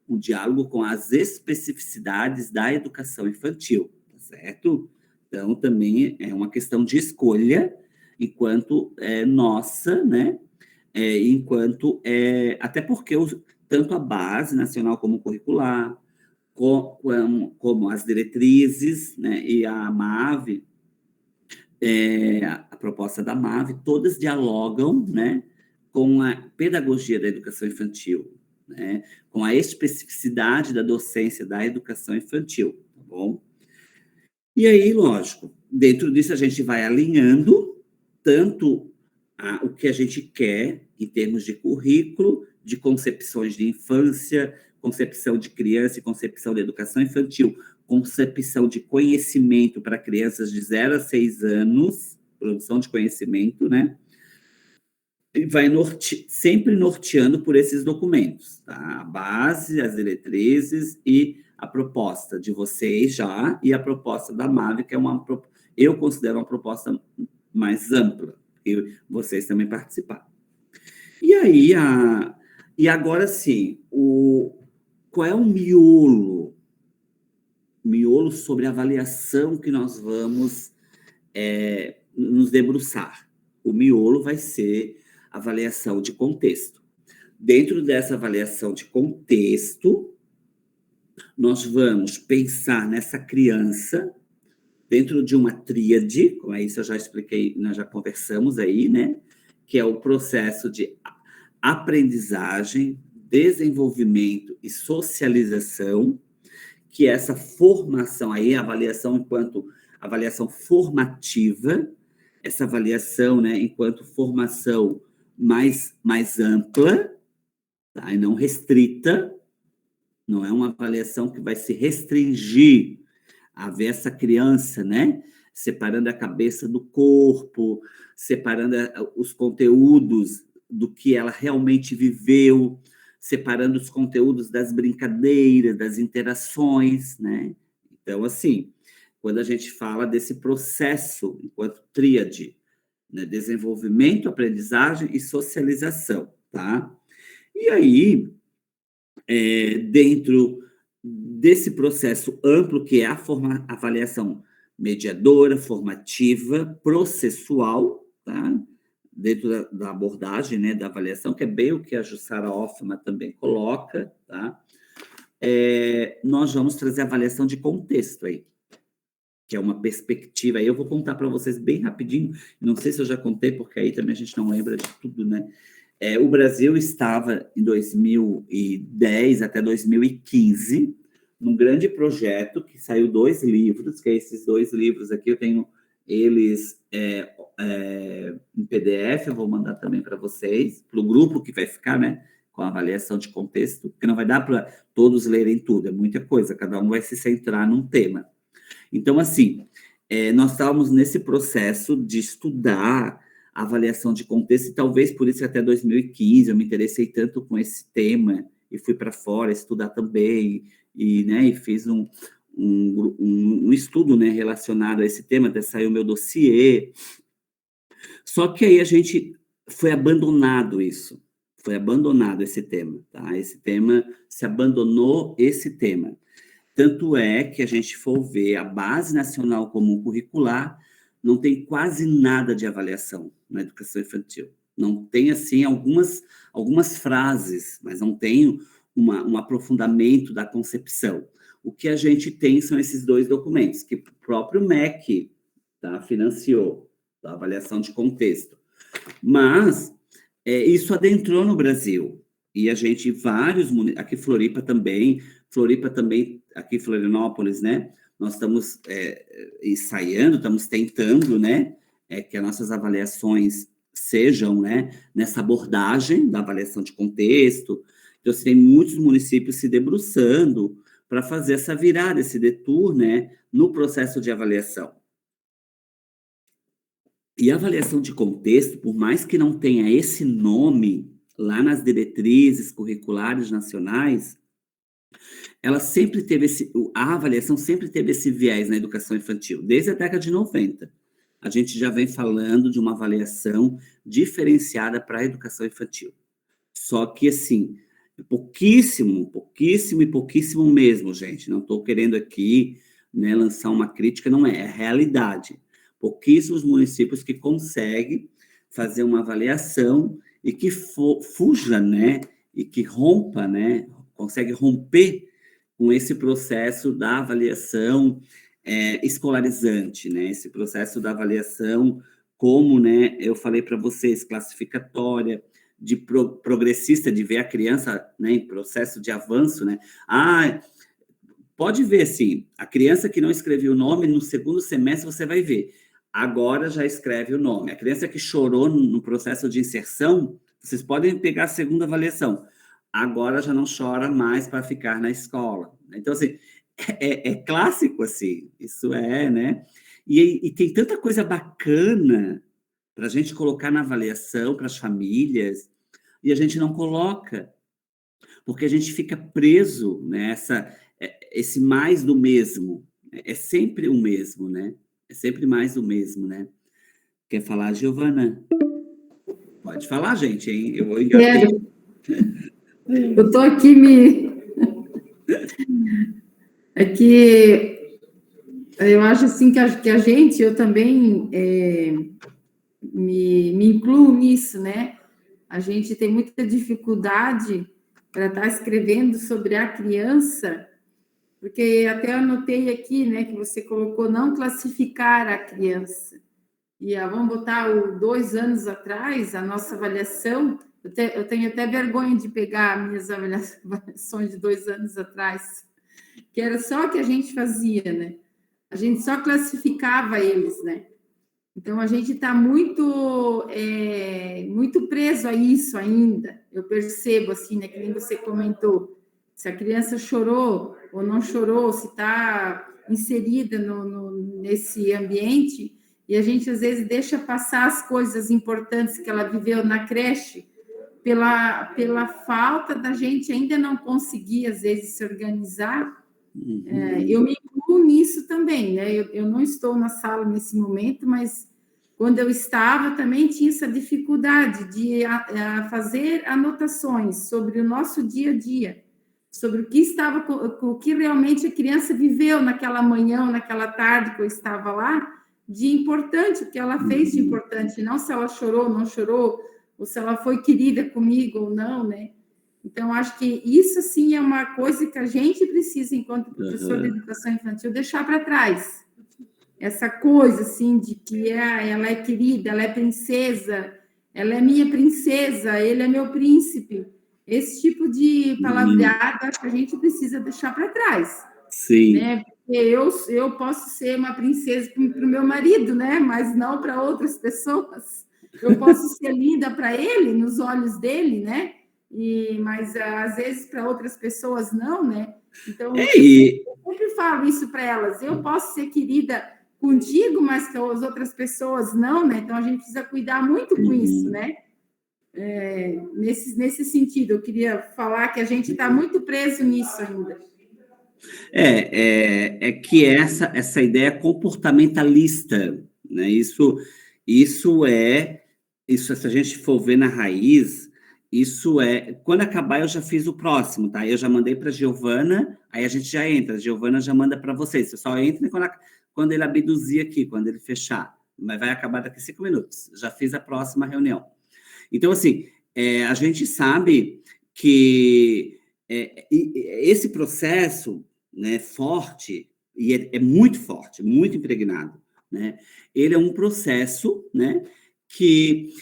o diálogo com as especificidades da educação infantil, tá certo? Então, também é uma questão de escolha, enquanto nossa, né? Até porque tanto a base nacional como curricular, como as diretrizes, né, e a MAV, a proposta da MAV, todas dialogam, né, com a pedagogia da educação infantil, né, com a especificidade da docência da educação infantil, tá bom? E aí, lógico, dentro disso a gente vai alinhando tanto o que a gente quer em termos de currículo, de concepções de infância, concepção de criança e concepção de educação infantil, concepção de conhecimento para crianças de 0 a 6 anos, produção de conhecimento, né? E vai sempre norteando por esses documentos, tá? A base, as diretrizes e a proposta de vocês já, e a proposta da MAV, que eu considero uma proposta mais ampla, e vocês também participaram. E aí, e agora sim, qual é o miolo sobre a avaliação que nós vamos nos debruçar? O miolo vai ser a avaliação de contexto. Dentro dessa avaliação de contexto, nós vamos pensar nessa criança dentro de uma tríade, como é isso eu já expliquei, nós já conversamos aí, né? Que é o processo de aprendizagem, desenvolvimento e socialização, que é essa formação aí, a avaliação enquanto avaliação formativa, essa avaliação, né, enquanto formação mais ampla, tá? E não restrita, não é uma avaliação que vai se restringir a ver essa criança, né, separando a cabeça do corpo, separando os conteúdos do que ela realmente viveu, separando os conteúdos das brincadeiras, das interações, né? Então, assim, quando a gente fala desse processo enquanto tríade, né, desenvolvimento, aprendizagem e socialização, tá? E aí, dentro desse processo amplo, que é a avaliação mediadora, formativa, processual, tá? Dentro da abordagem, né, da avaliação, que é bem o que a Jussara Hoffmann também coloca, tá? Nós vamos trazer a avaliação de contexto aí, que é uma perspectiva. Aí eu vou contar para vocês bem rapidinho, não sei se eu já contei, porque aí também a gente não lembra de tudo, né? O Brasil estava, em 2010 até 2015, num grande projeto que saiu 2 livros, que é esses 2 livros aqui, eu tenho eles em PDF, eu vou mandar também para vocês, para o grupo que vai ficar, né, com a avaliação de contexto, porque não vai dar para todos lerem tudo, é muita coisa, cada um vai se centrar num tema. Então, assim, nós estávamos nesse processo de estudar a avaliação de contexto, e talvez por isso até 2015 eu me interessei tanto com esse tema, e fui para fora estudar também, e fiz um estudo, né, relacionado a esse tema, até saiu o meu dossiê. Só que aí a gente foi abandonado esse tema, tá? Esse tema, se abandonou esse tema. Tanto é que a gente for ver a Base Nacional Comum Curricular, não tem quase nada de avaliação na educação infantil. Não tem, assim, algumas frases, mas não tem um aprofundamento da concepção. O que a gente tem são esses 2 documentos, que o próprio MEC, tá, financiou, a avaliação de contexto. Mas isso adentrou no Brasil. E a gente, aqui Floripa também, aqui em Florianópolis, né? Nós estamos ensaiando, estamos tentando, né? Que as nossas avaliações sejam, né, nessa abordagem da avaliação de contexto. Então, tem muitos municípios se debruçando para fazer essa virada, esse detour, né, no processo de avaliação. E a avaliação de contexto, por mais que não tenha esse nome lá nas diretrizes curriculares nacionais, ela sempre teve a avaliação sempre teve esse viés na educação infantil, desde a década de 90. A gente já vem falando de uma avaliação diferenciada para a educação infantil. Só que, assim, pouquíssimo e pouquíssimo mesmo, gente. Não estou querendo aqui, né, lançar uma crítica, não é realidade. Pouquíssimos municípios que conseguem fazer uma avaliação e que fuja, né, e que rompa, né, consegue romper com esse processo da avaliação escolarizante, né, esse processo da avaliação como, né, eu falei para vocês, classificatória, de progressista, de ver a criança, né, em processo de avanço, né? Pode ver, assim, a criança que não escreveu o nome, no segundo semestre você vai ver. Agora já escreve o nome. A criança que chorou no processo de inserção, vocês podem pegar a segunda avaliação. Agora já não chora mais para ficar na escola. Então, assim, é clássico, assim. Isso né? E tem tanta coisa bacana para a gente colocar na avaliação para as famílias, e a gente não coloca, porque a gente fica preso nessa, esse mais do mesmo. É sempre o mesmo, né? É sempre mais do mesmo, né? Quer falar, Giovana? Pode falar, gente, hein? Eu engatei. Eu estou aqui É que eu acho assim que a gente, eu também me incluo nisso, né? A gente tem muita dificuldade para estar escrevendo sobre a criança, porque até anotei aqui, né, que você colocou não classificar a criança. E vamos botar 2 anos atrás, a nossa avaliação, eu tenho até vergonha de pegar minhas avaliações de 2 anos atrás, que era só o que a gente fazia, né? A gente só classificava eles, né? Então, a gente está muito preso a isso ainda. Eu percebo, assim, né? Que nem você comentou, se a criança chorou ou não chorou, se está inserida nesse ambiente, e a gente, às vezes, deixa passar as coisas importantes que ela viveu na creche pela falta da gente ainda não conseguir, às vezes, se organizar. Eu me incluo nisso também, né? Eu não estou na sala nesse momento, mas quando eu estava também tinha essa dificuldade de fazer anotações sobre o nosso dia a dia, sobre o que realmente a criança viveu naquela manhã ou naquela tarde que eu estava lá, de importante, o que ela fez de importante, não se ela chorou ou não chorou, ou se ela foi querida comigo ou não, né? Então, acho que isso, sim, é uma coisa que a gente precisa, enquanto professor de educação infantil, deixar para trás. Essa coisa, assim, de que ela é querida, ela é princesa, ela é minha princesa, ele é meu príncipe. Esse tipo de palavreado, acho que a gente precisa deixar para trás. Sim. Né? Porque eu posso ser uma princesa para o meu marido, né? Mas não para outras pessoas. Eu posso ser linda para ele, nos olhos dele, né? Mas às vezes para outras pessoas não, né? Então eu sempre falo isso para elas. Eu posso ser querida contigo, mas com as outras pessoas não, né? Então a gente precisa cuidar muito com isso, né? Nesse sentido, eu queria falar que a gente está muito preso nisso ainda. Que essa ideia comportamentalista, né? Isso, se a gente for ver na raiz, isso quando acabar, eu já fiz o próximo, tá? Eu já mandei para a Giovana, aí a gente já entra, a Giovana já manda para vocês. Você só entra quando ele abduzir aqui, quando ele fechar. Mas vai acabar daqui 5 minutos. Já fiz a próxima reunião. Então, assim, a gente sabe que esse processo, né, forte, e é muito forte, muito impregnado, né? Ele é um processo, né, que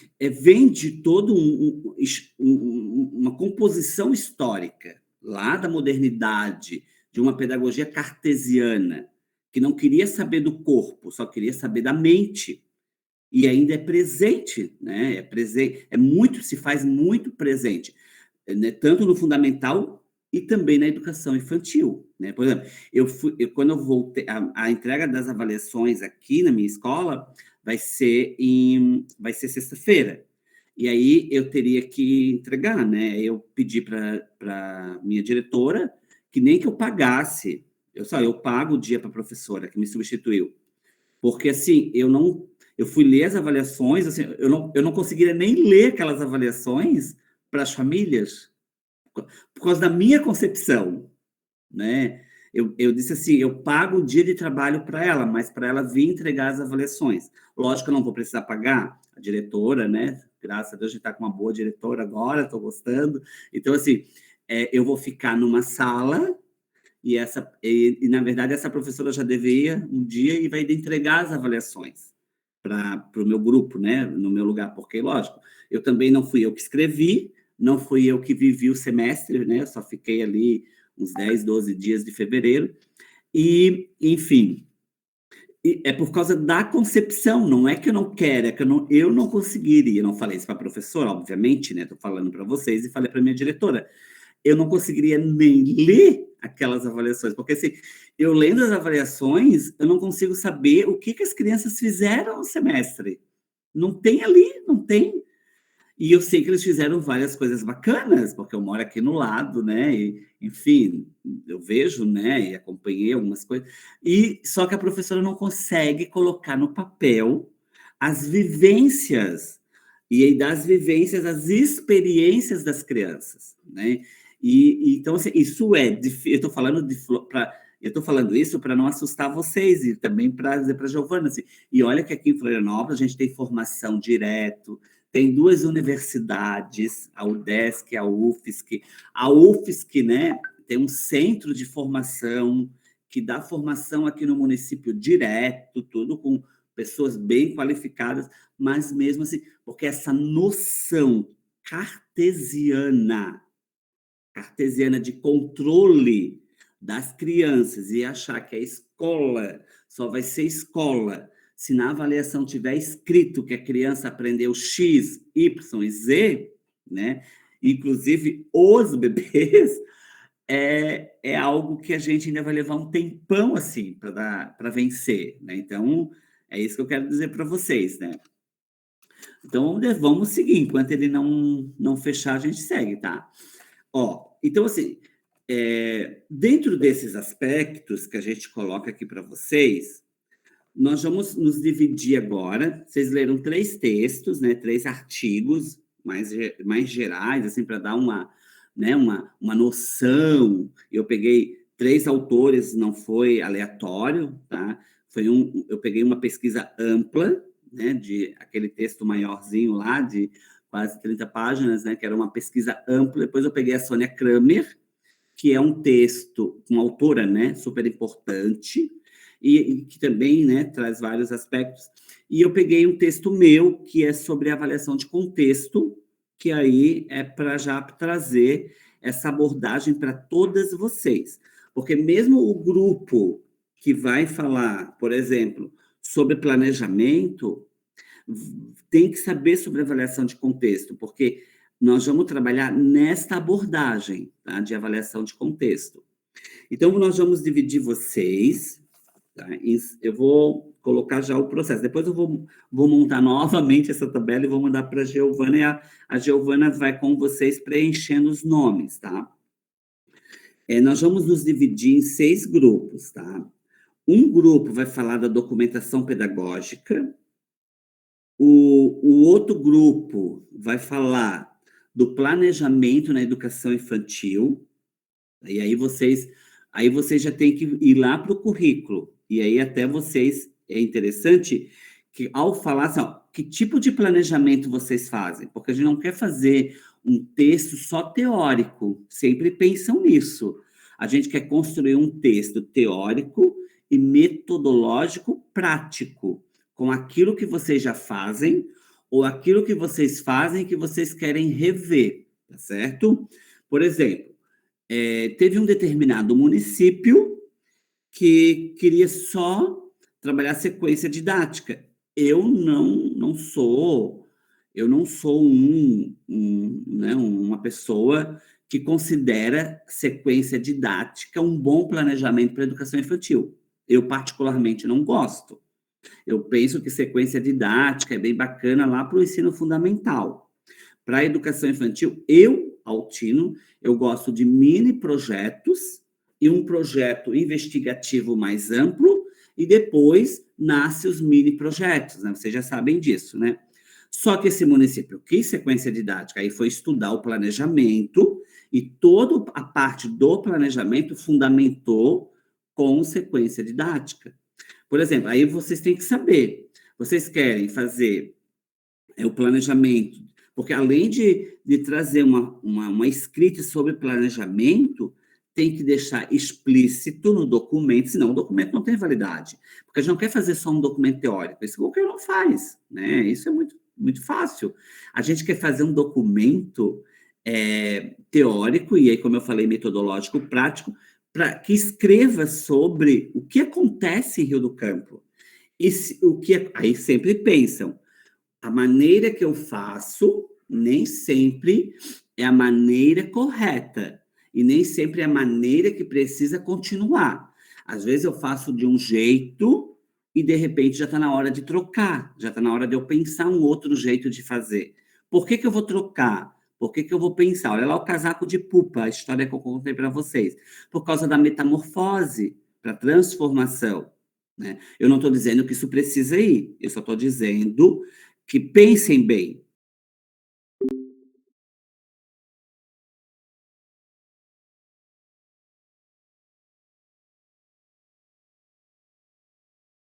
vem de toda uma composição histórica, lá da modernidade, de uma pedagogia cartesiana, que não queria saber do corpo, só queria saber da mente. E ainda é presente, né? Se faz muito presente, né? Tanto no fundamental e também na educação infantil, né? Por exemplo, quando eu voltei, a entrega das avaliações aqui na minha escola vai ser sexta-feira. E aí eu teria que entregar, né? Eu pedi para minha diretora que nem que eu pagasse. Eu pago o dia para a professora que me substituiu. Porque, assim, eu fui ler as avaliações, assim, eu não conseguiria nem ler aquelas avaliações para as famílias, por causa da minha concepção, né? Eu disse assim, eu pago o dia de trabalho para ela, mas para ela vir entregar as avaliações. Lógico que eu não vou precisar pagar a diretora, né? Graças a Deus, a gente está com uma boa diretora agora, estou gostando. Então, assim, eu vou ficar numa sala e, na verdade, essa professora já deveria um dia e vai entregar as avaliações para o meu grupo, né? No meu lugar, porque, lógico, eu também não fui eu que escrevi, não fui eu que vivi o semestre, né? Eu só fiquei ali uns 10, 12 dias de fevereiro. E, enfim, é por causa da concepção, não é que eu não quero, é que eu não conseguiria. Eu não falei isso para a professora, obviamente, né? Estou falando para vocês e falei para a minha diretora. Eu não conseguiria nem ler aquelas avaliações, porque assim, eu lendo as avaliações, eu não consigo saber o que as crianças fizeram no semestre. Não tem ali, não tem. E eu sei que eles fizeram várias coisas bacanas, porque eu moro aqui no lado, né? E, enfim, eu vejo, né? E acompanhei algumas coisas. E só que a professora não consegue colocar no papel as vivências, e aí das vivências, as experiências das crianças, né? Então, assim, isso eu estou falando eu estou falando isso para não assustar vocês e também para dizer para a Giovana. Assim, e olha que aqui em Florianópolis a gente tem formação direto, tem 2 universidades, a UDESC e a UFSC. A UFSC, né, tem um centro de formação que dá formação aqui no município direto, tudo com pessoas bem qualificadas, mas mesmo assim, porque essa noção cartesiana de controle das crianças e achar que a escola só vai ser escola se na avaliação tiver escrito que a criança aprendeu X, Y e Z, né? Inclusive os bebês, é algo que a gente ainda vai levar um tempão assim para vencer, né? Então, é isso que eu quero dizer para vocês, né? Então, vamos seguir. Enquanto ele não fechar, a gente segue, tá? Então, assim, dentro desses aspectos que a gente coloca aqui para vocês, nós vamos nos dividir agora. Vocês leram 3 textos, né, 3 artigos mais gerais, assim, para dar uma noção. Eu peguei 3 autores, não foi aleatório, tá? Eu peguei uma pesquisa ampla, né, de aquele texto maiorzinho lá, de quase 30 páginas, né, que era uma pesquisa ampla. Depois eu peguei a Sônia Kramer, que é um texto, uma autora, né, super importante, e que também, né, traz vários aspectos. E eu peguei um texto meu, que é sobre avaliação de contexto, que aí é para já trazer essa abordagem para todas vocês. Porque mesmo o grupo que vai falar, por exemplo, sobre planejamento, tem que saber sobre avaliação de contexto, porque nós vamos trabalhar nesta abordagem, tá, de avaliação de contexto. Então, nós vamos dividir vocês, tá? Eu vou colocar já o processo. Depois eu vou montar novamente essa tabela e vou mandar para a Giovana, e a Giovana vai com vocês preenchendo os nomes, tá? Nós vamos nos dividir em 6 grupos, tá? Um grupo vai falar da documentação pedagógica, o outro grupo vai falar do planejamento na educação infantil, e aí vocês já têm que ir lá para o currículo, e aí até vocês, é interessante que ao falar assim, que tipo de planejamento vocês fazem, porque a gente não quer fazer um texto só teórico, sempre pensam nisso, a gente quer construir um texto teórico e metodológico prático, com aquilo que vocês já fazem, ou aquilo que vocês fazem que vocês querem rever, tá certo? Por exemplo, teve um determinado município que queria só trabalhar sequência didática. Eu não sou uma pessoa que considera sequência didática um bom planejamento para a educação infantil. Eu, particularmente, não gosto. Eu penso que sequência didática é bem bacana lá para o ensino fundamental. Para a educação infantil, Altino, eu gosto de mini projetos e um projeto investigativo mais amplo, e depois nasce os mini projetos, né? Vocês já sabem disso, né? Só que esse município quis sequência didática, aí foi estudar o planejamento, e toda a parte do planejamento fundamentou com sequência didática. Por exemplo, aí vocês têm que saber, vocês querem fazer o planejamento, porque além de trazer uma escrita sobre planejamento, tem que deixar explícito no documento, senão o documento não tem validade. Porque a gente não quer fazer só um documento teórico, isso qualquer um faz, né? Isso é muito, muito fácil. A gente quer fazer um documento teórico, e aí, como eu falei, metodológico, prático, para que escreva sobre o que acontece em Rio do Campo. E aí sempre pensam, a maneira que eu faço nem sempre é a maneira correta. E nem sempre é a maneira que precisa continuar. Às vezes eu faço de um jeito e, de repente, já está na hora de trocar. Já está na hora de eu pensar um outro jeito de fazer. Por que eu vou trocar? Por que eu vou pensar? Olha lá o casaco de pupa, a história que eu contei para vocês. Por causa da metamorfose, para transformação. Né? Eu não estou dizendo que isso precisa ir. Eu só estou dizendo que pensem bem.